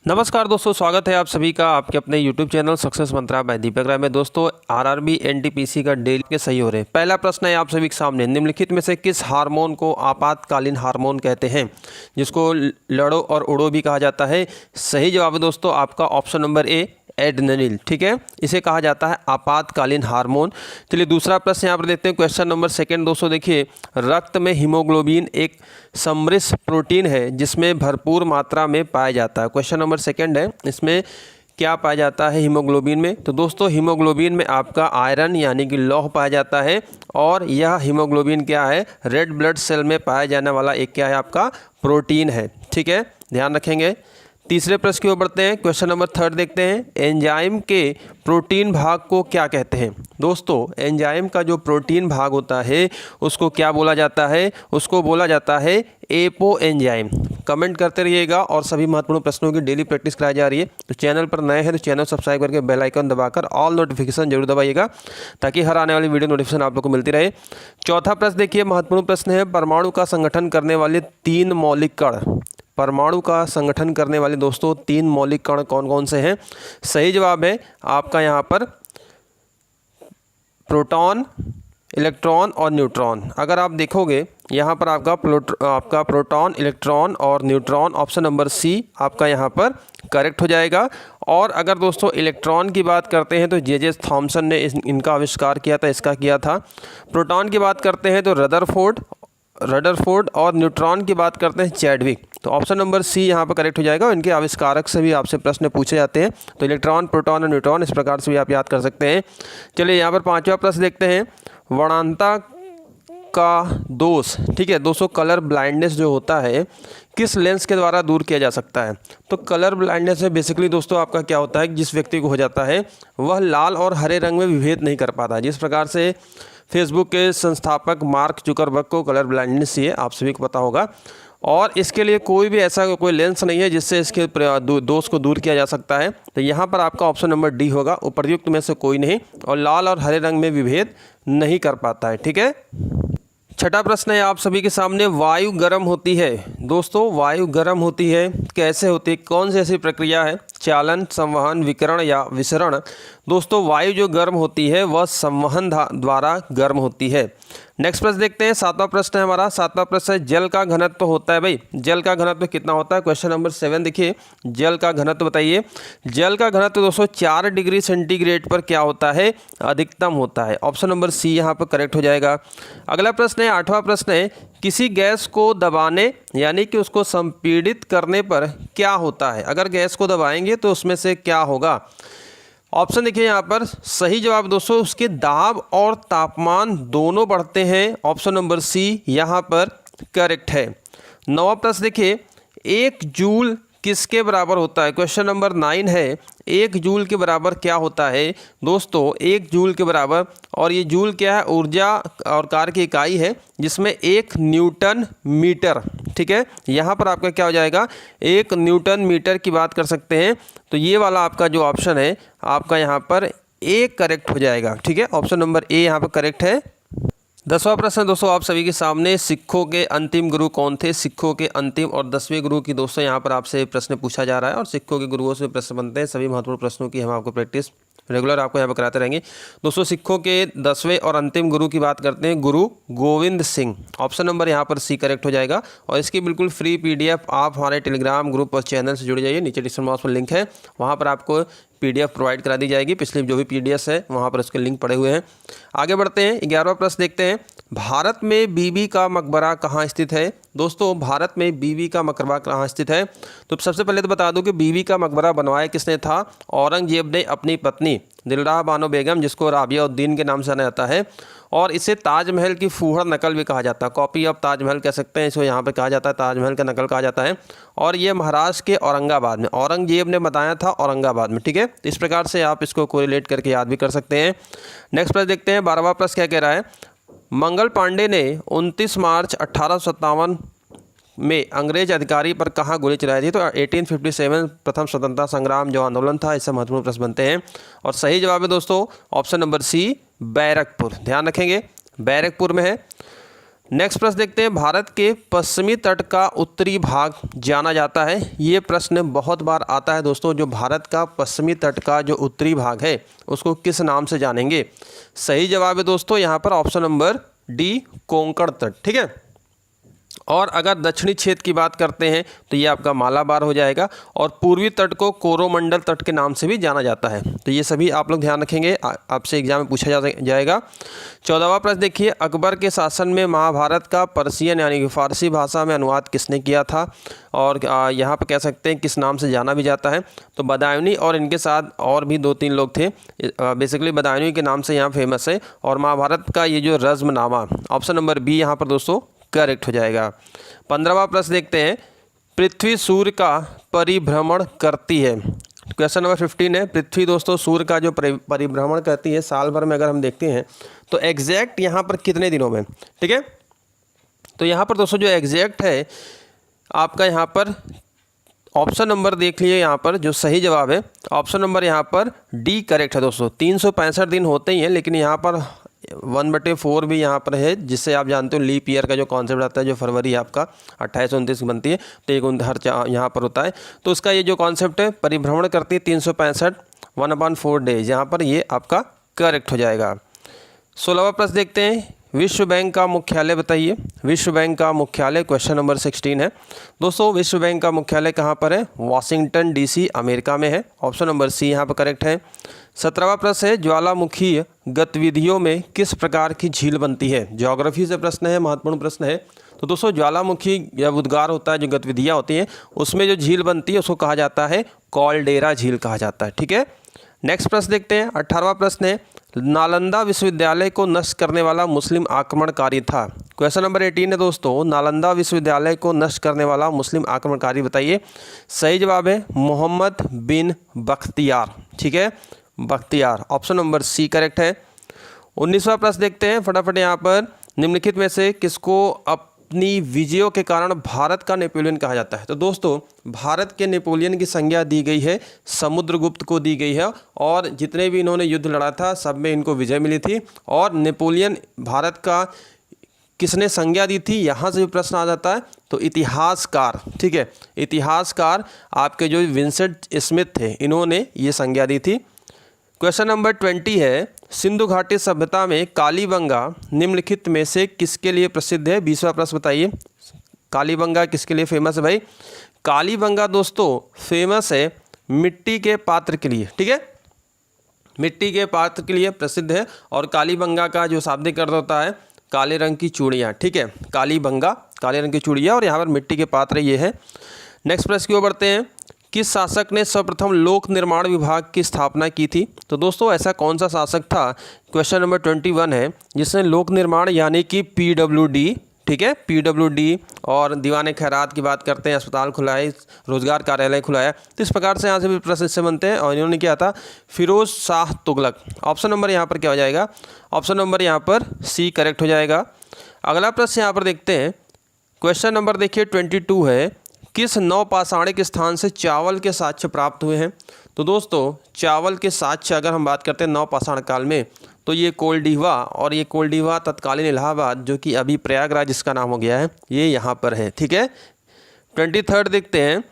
नमस्कार दोस्तों, स्वागत है आप सभी का आपके अपने YouTube चैनल सक्सेस मंत्रा बाय दीपक राय में। दोस्तों आरआरबी एनटीपीसी का डेली के सही हो रहे हैं। पहला प्रश्न है आप सभी के सामने, निम्नलिखित में से किस हार्मोन को आपातकालीन हार्मोन कहते हैं, जिसको लड़ो और उड़ो भी कहा जाता है। सही जवाब है दोस्तों आपका ऑप्शन नंबर ए, एड्रेनलिन। ठीक है, इसे कहा जाता है आपातकालीन हार्मोन। चलिए दूसरा प्रश्न यहाँ पर देखते हैं, क्वेश्चन नंबर सेकंड। दोस्तों देखिए, रक्त में हीमोग्लोबिन एक समृद्ध प्रोटीन है जिसमें भरपूर मात्रा में पाया जाता है। क्वेश्चन नंबर सेकंड है, इसमें क्या पाया जाता है हीमोग्लोबिन में। तो दोस्तों हीमोग्लोबिन में आपका आयरन यानी कि लौह पाया जाता है, और यह हीमोग्लोबिन क्या है, रेड ब्लड सेल में पाया जाने वाला एक क्या है, आपका प्रोटीन है। ठीक है, ध्यान रखेंगे। तीसरे प्रश्न की ओर बढ़ते हैं, क्वेश्चन नंबर थर्ड देखते हैं, एंजाइम के प्रोटीन भाग को क्या कहते हैं। दोस्तों एंजाइम का जो प्रोटीन भाग होता है उसको क्या बोला जाता है, उसको बोला जाता है एपो एंजाइम। कमेंट करते रहिएगा और सभी महत्वपूर्ण प्रश्नों की डेली प्रैक्टिस कराई जा रही है। तो चैनल पर नए हैं तो चैनल सब्सक्राइब करके बेल आइकन दबाकर ऑल नोटिफिकेशन जरूर दबाइएगा, ताकि हर आने वाली वीडियो नोटिफिकेशन आप लोग को मिलती रहे। चौथा प्रश्न देखिए, महत्वपूर्ण प्रश्न है, परमाणु का संगठन करने वाले 3 मौलिक कण। परमाणु का संगठन करने वाले दोस्तों 3 मौलिक कण कौन कौन से हैं। सही जवाब है आपका यहाँ पर प्रोटॉन, इलेक्ट्रॉन और न्यूट्रॉन। अगर आप देखोगे यहाँ पर आपका प्रोटॉन, इलेक्ट्रॉन और न्यूट्रॉन, ऑप्शन नंबर सी आपका यहाँ पर करेक्ट हो जाएगा। और अगर दोस्तों इलेक्ट्रॉन की बात करते हैं तो जे थॉमसन ने इनका आविष्कार किया था, इसका किया था। प्रोटॉन की बात करते हैं तो रदरफोर्ड और न्यूट्रॉन की बात करते हैं चैडविक। तो ऑप्शन नंबर सी यहाँ पर करेक्ट हो जाएगा। इनके आविष्कारक से भी आपसे प्रश्न पूछे जाते हैं, तो इलेक्ट्रॉन, प्रोटॉन और न्यूट्रॉन इस प्रकार से भी आप याद कर सकते हैं। चलिए यहाँ पर पांचवा प्रश्न देखते हैं, वर्णांता का दोष। ठीक है दोस्तों, कलर ब्लाइंडनेस जो होता है किस लेंस के द्वारा दूर किया जा सकता है। तो कलर ब्लाइंडनेस में बेसिकली दोस्तों आपका क्या होता है, जिस व्यक्ति को हो जाता है वह लाल और हरे रंग में विभेद नहीं कर पाता। जिस प्रकार से फेसबुक के संस्थापक मार्क जुकरबर्ग को कलर ब्लाइंडनेस है, आप सभी को पता होगा। और इसके लिए कोई भी ऐसा कोई लेंस नहीं है जिससे इसके दोष को दूर किया जा सकता है। तो यहाँ पर आपका ऑप्शन नंबर डी होगा, उपर्युक्त में से कोई नहीं, और लाल और हरे रंग में विभेद नहीं कर पाता है। ठीक है, छठा प्रश्न है आप सभी के सामने, वायु गर्म होती है। दोस्तों वायु गर्म होती है, कैसे होती है, कौन सी ऐसी प्रक्रिया है, चालन, संवहन, विकिरण या विसरण। दोस्तों वायु जो गर्म होती है वह संवहन द्वारा गर्म होती है। नेक्स्ट प्रश्न देखते हैं, सातवां प्रश्न है हमारा। सातवां प्रश्न है, जल का घनत्व होता है भाई, जल का घनत्व कितना होता है। क्वेश्चन नंबर 7 देखिए, जल का घनत्व बताइए। जल का घनत्व दोस्तों 4 डिग्री सेंटीग्रेड पर क्या होता है, अधिकतम होता है। ऑप्शन नंबर सी यहाँ पर करेक्ट हो जाएगा। अगला प्रश्न है, आठवां प्रश्न है, किसी गैस को दबाने यानी कि उसको संपीड़ित करने पर क्या होता है। अगर गैस को दबाएंगे तो उसमें से क्या होगा। ऑप्शन देखिए यहाँ पर, सही जवाब दोस्तों उसके दाब और तापमान दोनों बढ़ते हैं। ऑप्शन नंबर सी यहाँ पर करेक्ट है। नौवां प्रश्न देखिए, 1 जूल किसके बराबर होता है। क्वेश्चन नंबर 9 है, 1 जूल के बराबर क्या होता है। दोस्तों 1 जूल के बराबर, और ये जूल क्या है, ऊर्जा और कार्य की इकाई है, जिसमें 1 न्यूटन मीटर। ठीक है, यहाँ पर आपका क्या हो जाएगा, 1 न्यूटन मीटर की बात कर सकते हैं। तो ये वाला आपका जो ऑप्शन है आपका यहाँ पर ए करेक्ट हो जाएगा। ठीक है, ऑप्शन नंबर ए यहाँ पर करेक्ट है। 10वां प्रश्न दोस्तों आप सभी के सामने, सिखों के अंतिम गुरु कौन थे। सिखों के अंतिम और 10वें गुरु की दोस्तों यहाँ पर आपसे प्रश्न पूछा जा रहा है, और सिखों के गुरुओं से प्रश्न बनते हैं। सभी महत्वपूर्ण प्रश्नों की हम आपको प्रैक्टिस रेगुलर आपको यहाँ पर कराते रहेंगे। दोस्तों सिखों के 10वें और अंतिम गुरु की बात करते हैं, गुरु गोविंद सिंह। ऑप्शन नंबर यहाँ पर सी करेक्ट हो जाएगा। और इसकी बिल्कुल फ्री PDF आप हमारे टेलीग्राम ग्रुप और चैनल से जुड़ जाइए, नीचे डिस्क्रिप्शन बॉक्स में लिंक है, वहाँ पर आपको PDF प्रोवाइड करा दी जाएगी। पिछले जो भी PDFs है वहाँ पर उसके लिंक पड़े हुए हैं। आगे बढ़ते हैं, 11वां प्रश्न देखते हैं, भारत में बीबी का मकबरा कहाँ स्थित है। दोस्तों भारत में बीबी का मकबरा कहाँ स्थित है। तो सबसे पहले तो बता दूं कि बीबी का मकबरा बनवाया किसने था। औरंगजेब ने अपनी पत्नी दिलराह बानो बेगम, जिसको राबिया उद्दीन के नाम से जाना जाता है, और इसे ताजमहल की फूहड़ नकल भी कहा जाता है, कॉपी ऑफ ताजमहल कह सकते हैं इसको, यहाँ पर कहा जाता है ताजमहल का नकल कहा जाता है। और ये महाराष्ट्र के औरंगाबाद में, औरंगजेब ने बताया था औरंगाबाद में। ठीक है, इस प्रकार से आप इसको कोरिलेट करके याद भी कर सकते हैं। नेक्स्ट प्रश्न देखते हैं, 12वां प्रश्न क्या कह रहा है, मंगल पांडे ने 29 मार्च 1857 में अंग्रेज अधिकारी पर कहाँ गोली चलाई थी। तो 1857 प्रथम स्वतंत्रता संग्राम जो आंदोलन था, इससे महत्वपूर्ण प्रश्न बनते हैं। और सही जवाब है दोस्तों ऑप्शन नंबर सी, बैरकपुर। ध्यान रखेंगे बैरकपुर में है। नेक्स्ट प्रश्न देखते हैं, भारत के पश्चिमी तट का उत्तरी भाग जाना जाता है। ये प्रश्न बहुत बार आता है दोस्तों, जो भारत का पश्चिमी तट का जो उत्तरी भाग है उसको किस नाम से जानेंगे? सही जवाब है दोस्तों यहाँ पर ऑप्शन नंबर डी, कोंकण तट। ठीक है। और अगर दक्षिणी क्षेत्र की बात करते हैं तो ये आपका मालाबार हो जाएगा, और पूर्वी तट को कोरोमंडल तट के नाम से भी जाना जाता है। तो ये सभी आप लोग ध्यान रखेंगे, आपसे एग्जाम में पूछा जाएगा। 14वां प्रश्न देखिए, अकबर के शासन में महाभारत का पर्शियन यानी कि फारसी भाषा में अनुवाद किसने किया था? और यहाँ पर कह सकते हैं किस नाम से जाना भी जाता है? तो बदायूनी, और इनके साथ और भी 2-3 लोग थे। बेसिकली बदायूनी के नाम से यहाँ फेमस है। और महाभारत का ये जो रज़्मनामा, ऑप्शन नंबर बी यहाँ पर दोस्तों करेक्ट हो जाएगा। 15वां प्रश्न देखते हैं, पृथ्वी सूर्य का परिभ्रमण करती है। क्वेश्चन नंबर 15 है, पृथ्वी दोस्तों सूर्य का जो परिभ्रमण करती है साल भर में अगर हम देखते हैं तो एग्जैक्ट यहाँ पर कितने दिनों में? ठीक है। तो यहाँ पर दोस्तों जो एग्जैक्ट है आपका यहाँ पर ऑप्शन नंबर देख लिए, यहाँ पर जो सही जवाब है ऑप्शन नंबर यहाँ पर डी करेक्ट है दोस्तों। 365 दिन होते ही हैं, लेकिन यहाँ पर 1/4 भी यहाँ पर है, जिससे आप जानते हो लीप ईयर का जो कॉन्सेप्ट आता है, जो फरवरी आपका 28-29 बनती है, तो एक हर यहाँ पर होता है। तो उसका ये जो कॉन्सेप्ट है परिभ्रमण करती है 365, 1/4 डेज, यहाँ पर ये आपका करेक्ट हो जाएगा। 16वां प्रश्न देखते हैं, विश्व बैंक का मुख्यालय बताइए। विश्व बैंक का मुख्यालय क्वेश्चन नंबर 16 है दोस्तों। विश्व बैंक का मुख्यालय कहाँ पर है? वाशिंगटन DC अमेरिका में है। ऑप्शन नंबर सी यहाँ पर करेक्ट है। 17वां प्रश्न है, ज्वालामुखी गतिविधियों में किस प्रकार की झील बनती है? ज्योग्राफी से प्रश्न है, महत्वपूर्ण प्रश्न है। तो दोस्तों ज्वालामुखी जब उद्गार होता है, जो गतिविधियाँ होती हैं उसमें जो झील बनती है उसको कहा जाता है कॉल्डेरा झील कहा जाता है। ठीक है। नेक्स्ट प्रश्न देखते हैं, 18वां प्रश्न है, नालंदा विश्वविद्यालय को नष्ट करने वाला मुस्लिम आक्रमणकारी था। क्वेश्चन नंबर 18 है दोस्तों, नालंदा विश्वविद्यालय को नष्ट करने वाला मुस्लिम आक्रमणकारी बताइए। सही जवाब है मोहम्मद बिन बख्तियार। ठीक है, Bakhtiyar, option number C correct है। 19वां प्रश्न देखते हैं फटाफट यहाँ पर, निम्नलिखित में से किसको अपनी विजयों के कारण भारत का नेपोलियन कहा जाता है? तो दोस्तों भारत के नेपोलियन की संज्ञा दी गई है समुद्रगुप्त को दी गई है, और जितने भी इन्होंने युद्ध लड़ा था सब में इनको विजय मिली थी। और नेपोलियन भारत का किसने संज्ञा दी थी, यहाँ से भी प्रश्न आ जाता है। तो इतिहासकार, ठीक है, इतिहासकार आपके जो विंसेंट स्मिथ थे इन्होंने ये संज्ञा दी थी। क्वेश्चन नंबर 20 है, सिंधु घाटी सभ्यता में कालीबंगा निम्नलिखित में से किसके लिए प्रसिद्ध है? 20वां प्रश्न बताइए, कालीबंगा किसके लिए फेमस है भाई? कालीबंगा दोस्तों फेमस है मिट्टी के पात्र के लिए। ठीक है, मिट्टी के पात्र के लिए प्रसिद्ध है। और कालीबंगा का जो शाब्दिक अर्थ होता है काले रंग की चूड़ियाँ। ठीक है, कालीबंगा काले रंग की चूड़ियाँ, और यहाँ पर मिट्टी के पात्र ये है। नेक्स्ट प्रश्न की ओर बढ़ते हैं, किस शासक ने सर्वप्रथम लोक निर्माण विभाग की स्थापना की थी? तो दोस्तों ऐसा कौन सा शासक था, क्वेश्चन नंबर 21 है, जिसने लोक निर्माण यानी कि PWD, ठीक है, PWD और दीवाने खैरात की बात करते हैं, अस्पताल खुलाए, रोजगार कार्यालय खुलाया। तो इस प्रकार से यहाँ से भी प्रश्न इससे बनते हैं। और इन्होंने क्या था, फिरोज शाह तुगलक। ऑप्शन नंबर यहाँ पर क्या हो जाएगा? ऑप्शन नंबर यहाँ पर सी करेक्ट हो जाएगा। अगला प्रश्न यहाँ पर देखते हैं, क्वेश्चन नंबर देखिए 22 है, किस नवपाषाणिक स्थान से चावल के साक्ष्य प्राप्त हुए हैं? तो दोस्तों चावल के साक्ष्य अगर हम बात करते हैं नवपाषाण काल में, तो ये कोलडीवा, और ये कोलडीवा तत्कालीन इलाहाबाद जो कि अभी प्रयागराज इसका नाम हो गया है, ये यहाँ पर है। ठीक है। 23 देखते हैं,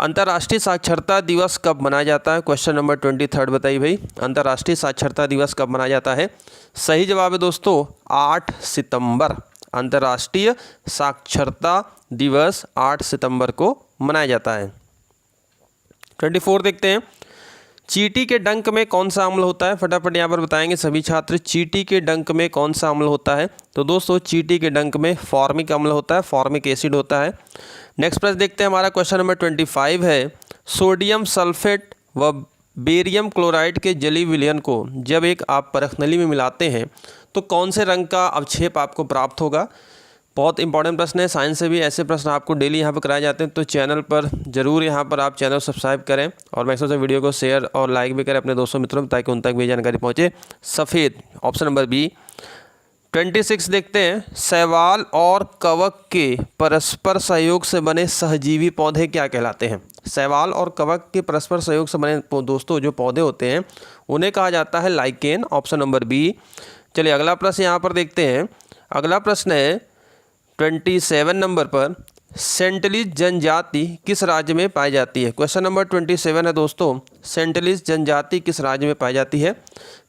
अंतर्राष्ट्रीय साक्षरता दिवस कब मनाया जाता है? क्वेश्चन नंबर 23 बताइए भाई, अंतर्राष्ट्रीय साक्षरता दिवस कब मनाया जाता है? सही जवाब है दोस्तों 8 सितंबर। अंतर्राष्ट्रीय साक्षरता दिवस 8 सितंबर को मनाया जाता है। 24 देखते हैं, चींटी के डंक में कौन सा अम्ल होता है? फटाफट यहाँ पर बताएंगे सभी छात्र, चींटी के डंक में कौन सा अम्ल होता है? तो दोस्तों चींटी के डंक में फॉर्मिक अम्ल होता है, फॉर्मिक एसिड होता है। नेक्स्ट प्रश्न देखते हैं, हमारा क्वेश्चन नंबर 25 है, सोडियम सल्फेट व बेरियम क्लोराइड के जलीय विलयन को जब एक आप परखनली में मिलाते हैं तो कौन से रंग का अवक्षेप आपको प्राप्त होगा? बहुत इंपॉर्टेंट प्रश्न है, साइंस से भी ऐसे प्रश्न आपको डेली यहाँ पर कराए जाते हैं। तो चैनल पर जरूर यहाँ पर आप चैनल सब्सक्राइब करें, और मैक्सिमम से वीडियो को शेयर और लाइक भी करें अपने दोस्तों मित्रों में, ताकि उन तक भी जानकारी पहुँचे। सफ़ेद, ऑप्शन नंबर बी। 26 देखते हैं, शैवाल और कवक के परस्पर सहयोग से बने सहजीवी पौधे क्या कहलाते हैं? शैवाल और कवक के परस्पर सहयोग से बने दोस्तों जो पौधे होते हैं उन्हें कहा जाता है लाइकेन, ऑप्शन नंबर बी। चलिए अगला प्रश्न यहाँ पर देखते हैं। अगला प्रश्न है, 27 नंबर पर सेंटलीज जनजाति किस राज्य में पाई जाती है। क्वेश्चन नंबर 27 है दोस्तों, सेंटलीज जनजाति किस राज्य में पाई जाती है।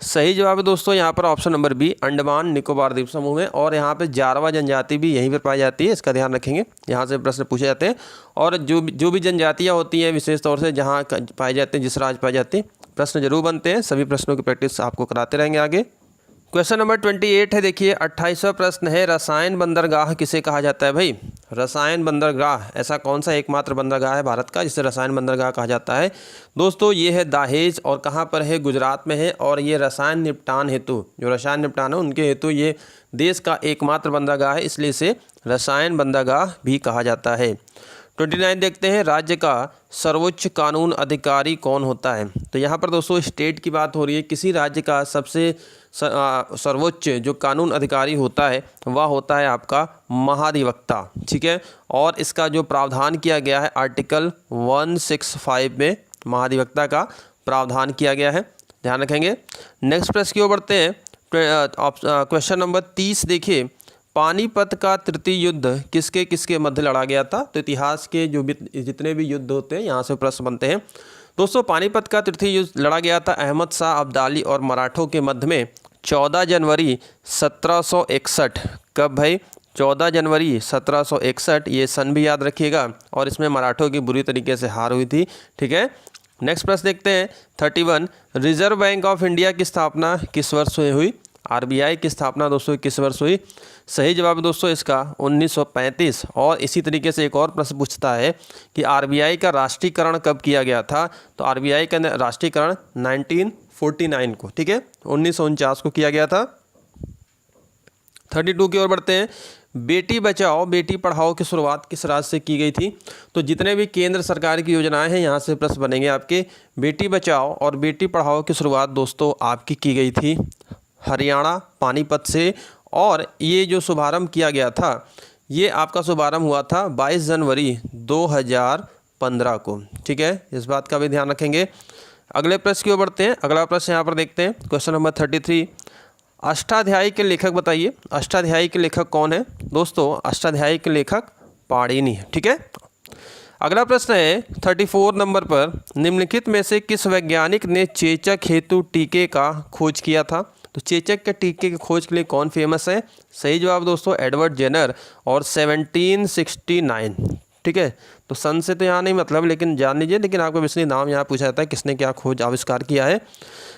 सही जवाब है दोस्तों यहाँ पर option number B, Andaman Nicobar द्वीप समूह में। और यहाँ पे जारवा जनजाति भी यहीं पर पाई जाती है, इसका ध्यान रखेंगे, यहाँ से प्रश्न पूछे जाते हैं। और जो भी जनजातियाँ होती हैं विशेष तौर से जहाँ पाए जाते हैं, जिस राज्य पाए जाते हैं, प्रश्न जरूर बनते हैं। सभी प्रश्नों की प्रैक्टिस आपको कराते रहेंगे आगे। क्वेश्चन नंबर 28 है, देखिए 28वां प्रश्न है, रसायन बंदरगाह किसे कहा जाता है भाई। रसायन बंदरगाह, ऐसा कौन सा एकमात्र बंदरगाह है भारत का जिसे रसायन बंदरगाह कहा जाता है। दोस्तों ये है दहेज, और कहाँ पर है, गुजरात में है। और ये रसायन निपटान हेतु, जो रसायन निपटान है उनके हेतु ये देश का एकमात्र बंदरगाह है, इसलिए इसे रसायन बंदरगाह भी कहा जाता है। 29 देखते हैं, राज्य का सर्वोच्च कानून अधिकारी कौन होता है। तो यहाँ पर दोस्तों स्टेट की बात हो रही है, किसी राज्य का सबसे सर्वोच्च जो कानून अधिकारी होता है वह होता है आपका महाधिवक्ता, ठीक है। और इसका जो प्रावधान किया गया है आर्टिकल 165 में महाधिवक्ता का प्रावधान किया गया है, ध्यान रखेंगे। नेक्स्ट प्रश्न की ओर बढ़ते हैं। क्वेश्चन नंबर 30 देखिए, पानीपत का तृतीय युद्ध किसके किसके मध्य लड़ा गया था। तो इतिहास के जो भी जितने भी युद्ध होते हैं यहाँ से प्रश्न बनते हैं। दोस्तों पानीपत का तृतीय युद्ध लड़ा गया था अहमद शाह अब्दाली और मराठों के मध्य में 14 जनवरी 1761। कब भाई, 14 जनवरी 1761, ये सन भी याद रखिएगा। और इसमें मराठों की बुरी तरीके से हार हुई थी, ठीक है। नेक्स्ट प्रश्न देखते हैं 31, रिजर्व बैंक ऑफ इंडिया की स्थापना किस वर्ष में हुई। आरबीआई की स्थापना दोस्तों किस वर्ष हुई। सही जवाब दोस्तों इसका 1935। और इसी तरीके से एक और प्रश्न पूछता है कि आरबीआई का राष्ट्रीयकरण कब किया गया था। तो आरबीआई का राष्ट्रीयकरण 1949 को, ठीक है, 1949 को किया गया था। 32 की ओर बढ़ते हैं, बेटी बचाओ बेटी पढ़ाओ की शुरुआत किस राज्य से की गई थी। तो जितने भी केंद्र सरकार की योजनाएं हैं यहाँ से प्रश्न बनेंगे आपके। बेटी बचाओ और बेटी पढ़ाओ की शुरुआत दोस्तों आपकी की गई थी हरियाणा पानीपत से। और ये जो शुभारंभ किया गया था ये आपका शुभारंभ हुआ था 22 जनवरी 2015 को, ठीक है, इस बात का भी ध्यान रखेंगे। अगले प्रश्न की ओर बढ़ते हैं। अगला प्रश्न यहाँ पर देखते हैं, क्वेश्चन नंबर 33, अष्टाध्यायी के लेखक बताइए। अष्टाध्यायी के लेखक कौन है। दोस्तों अष्टाध्यायी के लेखक पाणिनि है, ठीक है। अगला प्रश्न है 34 नंबर पर, निम्नलिखित में से किस वैज्ञानिक ने चेचक हेतु टीके का खोज किया था। तो चेचक के टीके की खोज के लिए कौन फेमस है। सही जवाब दोस्तों एडवर्ड जेनर, और 1769, ठीक है। तो सन से तो यहाँ नहीं मतलब, लेकिन जान लीजिए, लेकिन आपको इसलिए नाम यहाँ पूछा जाता है किसने क्या खोज आविष्कार किया है।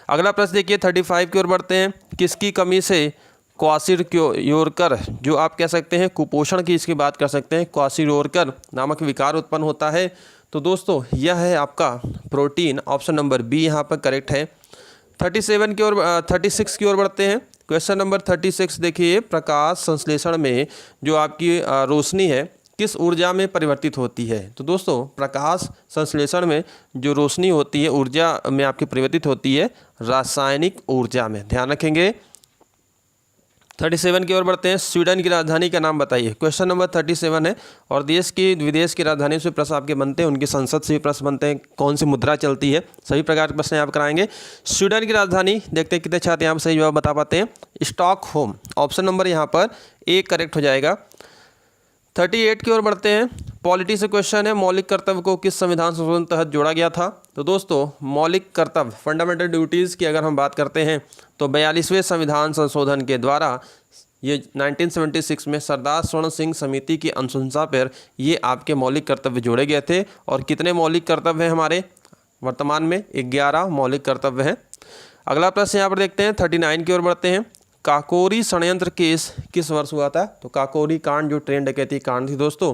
अगला प्रश्न देखिए 35 की ओर बढ़ते हैं, किसकी कमी से क्वाशियोरकर, जो आप कह सकते हैं कुपोषण की इसकी बात कर सकते हैं, क्वाशियोरकर नामक विकार उत्पन्न होता है। तो दोस्तों यह है आपका प्रोटीन, ऑप्शन नंबर बी यहाँ पर करेक्ट है। 36 की ओर बढ़ते हैं। क्वेश्चन नंबर 36 देखिए, प्रकाश संश्लेषण में जो आपकी रोशनी है किस ऊर्जा में परिवर्तित होती है। तो दोस्तों प्रकाश संश्लेषण में जो रोशनी होती है ऊर्जा में आपकी परिवर्तित होती है रासायनिक ऊर्जा में, ध्यान रखेंगे। 37 की ओर बढ़ते हैं, स्वीडन की राजधानी का नाम बताइए। क्वेश्चन नंबर 37 है। और देश की विदेश की राजधानी से प्रश्न आपके बनते हैं, उनकी संसद से भी प्रश्न बनते हैं, कौन सी मुद्रा चलती है, सभी प्रकार के प्रश्न आप कराएंगे। स्वीडन की राजधानी देखते हैं कितने छात्र यहाँ पर सही जवाब बता पाते हैं, स्टॉकहोम, ऑप्शन नंबर यहाँ पर ए करेक्ट हो जाएगा। 38 की ओर बढ़ते हैं, पॉलिटी से क्वेश्चन है, मौलिक कर्तव्य को किस संविधान संशोधन तहत जोड़ा गया था। तो दोस्तों मौलिक कर्तव्य फंडामेंटल ड्यूटीज़ की अगर हम बात करते हैं तो 42वें संविधान संशोधन के द्वारा ये 1976 में सरदार स्वर्ण सिंह समिति की अनुशंसा पर ये आपके मौलिक कर्तव्य जोड़े गए थे। और कितने मौलिक कर्तव्य हैं हमारे वर्तमान में, 11 मौलिक कर्तव्य हैं। अगला प्रश्न यहाँ पर देखते हैं 39 की ओर बढ़ते हैं, काकोरी षड्यंत्र केस किस वर्ष हुआ था। तो काकोरी कांड जो ट्रेन डकैती कांड थी दोस्तों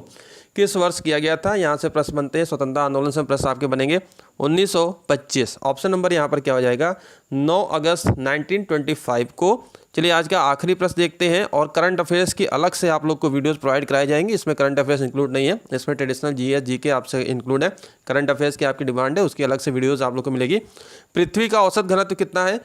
किस वर्ष किया गया था, यहाँ से प्रश्न बनते हैं। स्वतंत्रता आंदोलन से प्रश्न आपके बनेंगे 1925, ऑप्शन नंबर यहाँ पर क्या हो जाएगा 9 अगस्त 1925 को। चलिए आज का आखिरी प्रश्न देखते हैं। और करंट अफेयर्स की अलग से आप लोग को वीडियोस प्रोवाइड कराए जाएंगे, इसमें करंट अफेयर्स इंक्लूड नहीं है, इसमें ट्रेडिशनल जीएस जीके आपसे इंक्लूड है। करंट अफेयर्स की आपकी डिमांड है, उसकी अलग से वीडियोज़ आप लोग को मिलेगी। पृथ्वी का औसत घनत्व कितना है।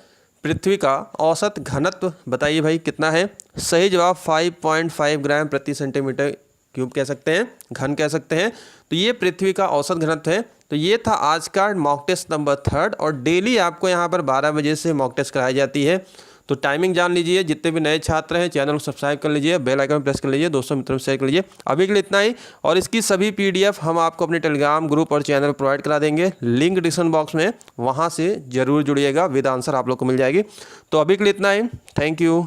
पृथ्वी का औसत घनत्व बताइए भाई कितना है। सही जवाब 5.5 ग्राम प्रति सेंटीमीटर क्यूब कह सकते हैं, घन कह सकते हैं। तो ये पृथ्वी का औसत घनत्व है। तो ये था आज का मॉक टेस्ट नंबर 3 और डेली आपको यहाँ पर 12 बजे से मॉक टेस्ट कराई जाती है। तो टाइमिंग जान लीजिए। जितने भी नए छात्र हैं चैनल को सब्सक्राइब कर लीजिए, बेल आइकन प्रेस कर लीजिए, दोस्तों मित्रों में शेयर कर लीजिए। अभी के लिए इतना ही, और इसकी सभी PDF हम आपको अपने टेलीग्राम ग्रुप और चैनल प्रोवाइड करा देंगे, लिंक डिस्क्रिप्शन बॉक्स में, वहाँ से ज़रूर जुड़िएगा, विद आंसर आप लोग को मिल जाएगी। तो अभी के लिए इतना ही, थैंक यू।